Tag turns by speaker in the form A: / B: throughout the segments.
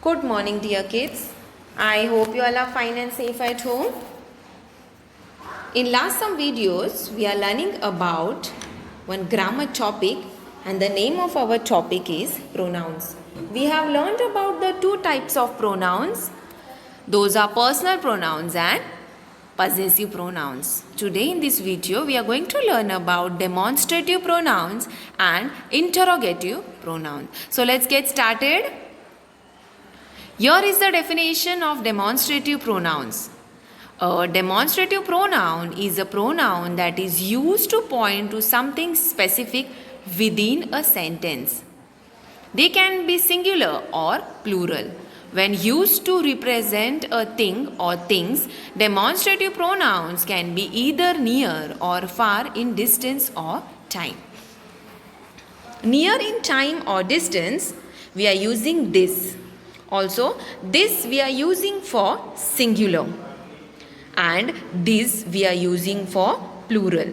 A: Good morning, dear kids. I hope you all are fine and safe at home. In last some videos, we are learning about one grammar topic, and the name of our topic is pronouns. We have learned about the two types of pronouns. Those are personal pronouns and possessive pronouns. Today in this video, we are going to learn about demonstrative pronouns and interrogative pronouns. So let's get started. Here is the definition of demonstrative pronouns. A demonstrative pronoun is a pronoun that is used to point to something specific within a sentence. They can be singular or plural. When used to represent a thing or things, demonstrative pronouns can be either near or far in distance or time. Near in time or distance, we are using this. Also, this we are using for singular, and this we are using for plural.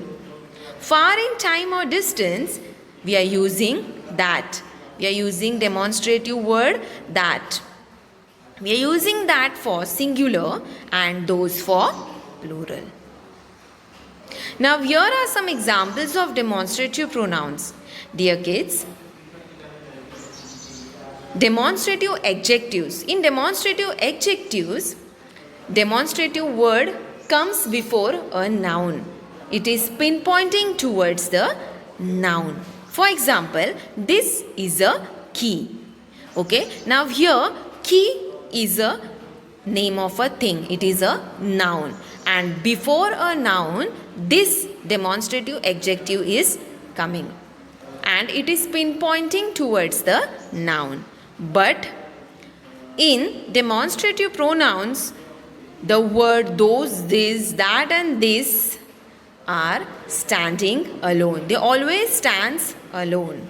A: Far in time or distance, we are using that. We are using demonstrative word that. We are using that for singular and those for plural. Now, here are some examples of demonstrative pronouns. Dear kids, demonstrative adjectives. In demonstrative adjectives, demonstrative word comes before a noun. It is pinpointing towards the noun. For example, this is a key. Okay. Now here, key is a name of a thing. It is a noun. And before a noun, this demonstrative adjective is coming. And it is pinpointing towards the noun. But in demonstrative pronouns, the word those, this, that and this are standing alone. They always stands alone.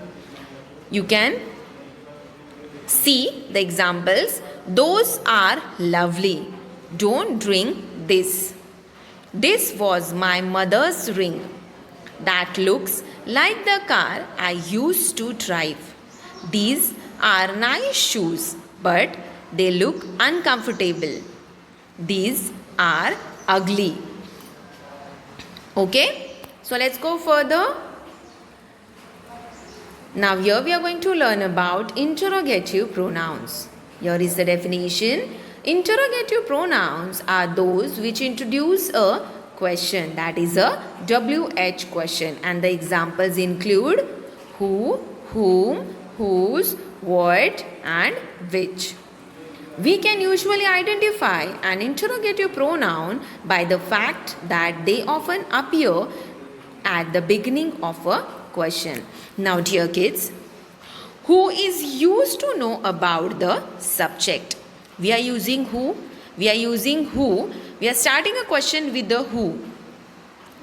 A: You can see the examples. Those are lovely. Don't drink this. This was my mother's ring. That looks like the car I used to drive. These are nice shoes, but they look uncomfortable. These are ugly. Okay, so let's go further. Now here we are going to learn about interrogative pronouns. Here is the definition. Interrogative pronouns are those which introduce a question, that is a WH question, and the examples include who, whom, whose, what and which. We can usually identify an interrogative pronoun by the fact that they often appear at the beginning of a question. Now, dear kids, who is used to know about the subject? We are using who. We are using who. We are starting a question with the who.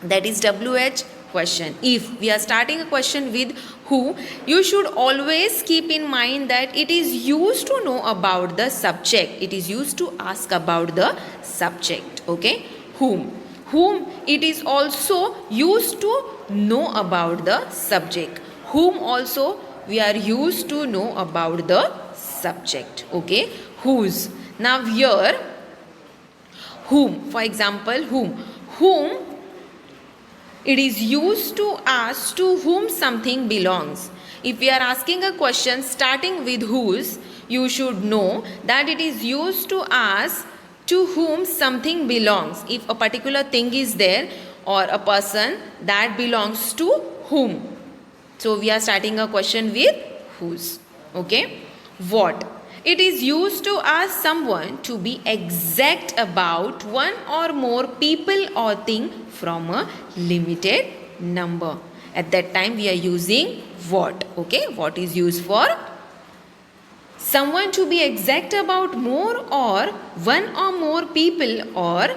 A: That is WH question. If we are starting a question with who, you should always keep in mind that it is used to know about the subject. It is used to ask about the subject. Okay? Whom. Whom it is also used to know about the subject. Whom also we are used to know about the subject. Okay? Whose. Now here, whom. For example, whom. Whom it is used to ask to whom something belongs. If we are asking a question starting with whose, you should know that it is used to ask to whom something belongs. If a particular thing is there or a person, that belongs to whom. So we are starting a question with whose. Okay. What. It is used to ask someone to be exact about one or more people or thing from a limited number. At that time we are using what. Okay, what is used for? Someone to be exact about more or one or more people or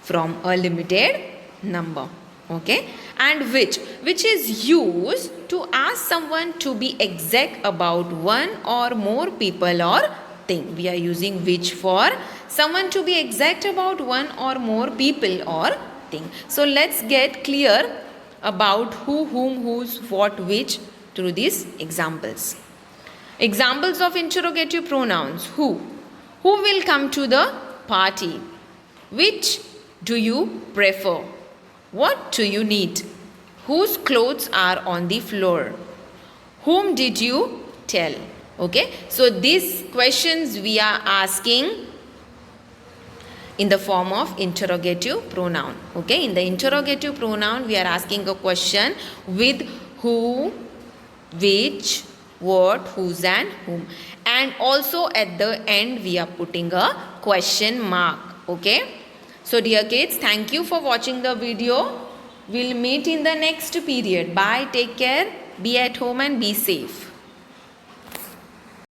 A: from a limited number. Okay, and which is used to ask someone to be exact about one or more people or thing. We are using which for someone to be exact about one or more people or thing. So let's get clear about who, whom, whose, what, which through these examples. Examples of interrogative pronouns. Who? Who will come to the party? Which do you prefer? What do you need? Whose clothes are on the floor? Whom did you tell? Okay, so these questions we are asking in the form of interrogative pronoun. Okay, in the interrogative pronoun we are asking a question with who, which, what, whose and whom, and also at the end we are putting a question mark. Okay, so dear kids, thank you for watching the video. We'll meet in the next period. Bye, take care, be at home and be safe.